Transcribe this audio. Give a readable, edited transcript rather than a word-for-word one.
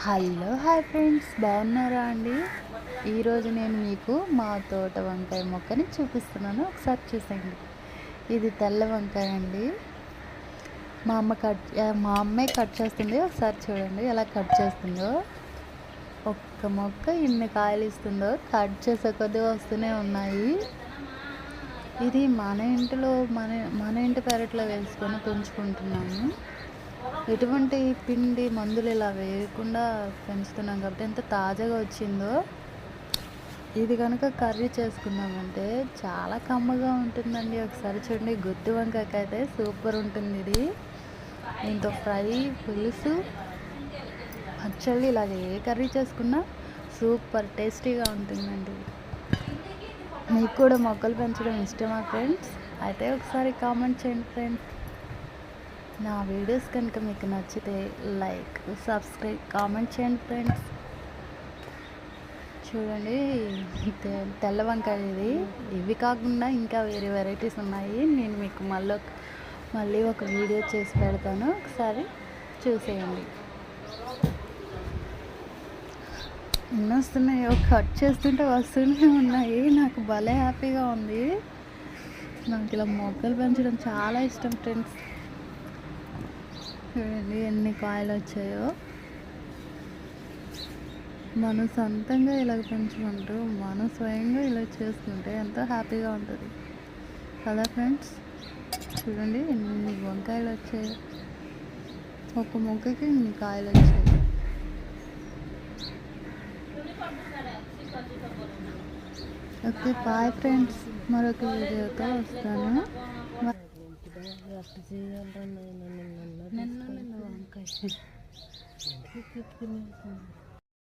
Hi friends, బాగున్నారా అండి? ఈరోజు నేను మీకు మా తోట వంకాయ మొక్కని చూపిస్తున్నాను. ఒకసారి చూసేయండి. ఇది తెల్ల వంకాయ అండి. మా అమ్మాయి కట్ చేస్తుంది. ఒకసారి చూడండి ఎలా కట్ చేస్తుందో. ఒక్క మొక్క ఇన్ని కాయలు ఇస్తుందో. కట్ చేసే కొద్దీ వస్తూనే ఉన్నాయి. ఇది మన ఇంటిలో మన ఇంటి పెరట్లో వేసుకొని పెంచుకుంటున్నాము. ఎటువంటి పిండి మందులు ఇలా వేయకుండా పెంచుతున్నాం కాబట్టి ఎంత తాజాగా వచ్చిందో. ఇది కనుక కర్రీ చేసుకున్నామంటే చాలా కమ్మగా ఉంటుందండి. ఒకసారి చూడండి, గుత్తి వంకాయ అయితే సూపర్ ఉంటుంది. ఇది దీంతో ఫ్రై, పులుసు, పచ్చళ్ళు ఇలాగ ఏ కర్రీ చేసుకున్నా సూపర్ టేస్టీగా ఉంటుందండి. మీకు కూడా మొక్కలు పెంచడం ఇష్టమా ఫ్రెండ్స్? అయితే ఒకసారి కామెంట్ చేయండి ఫ్రెండ్స్. నా వీడియోస్ కనుక మీకు నచ్చితే లైక్, సబ్స్క్రైబ్, కామెంట్ చేయండి ఫ్రెండ్స్. చూడండి, తెల్ల వంకాయ ఇవి కాకుండా ఇంకా వేరే వెరైటీస్ ఉన్నాయి. నేను మీకు మళ్ళీ ఒక వీడియో చేసి పెడతాను. ఒకసారి చూసేయండి. ఎన్ని వస్తున్నాయో, కట్ చేస్తుంటే వస్తూనే ఉన్నాయి. నాకు భలే హ్యాపీగా ఉంది. నాకు ఇలా మొక్కలు పెంచడం చాలా ఇష్టం ఫ్రెండ్స్. చూడండి ఎన్ని కాయలు వచ్చాయో. మనం సొంతంగా ఇలాగ పెంచుకుంటూ మనం స్వయంగా ఇలా చేసుకుంటే ఎంతో హ్యాపీగా ఉంటుంది కదా ఫ్రెండ్స్. చూడండి ఎన్ని వంకాయలు వచ్చాయో. ఒక మొక్కకి ఇన్ని కాయలు వచ్చాయి. Okay, bye friends. మరొక వీడియోతో వస్తాను. నిన్న వంకాయ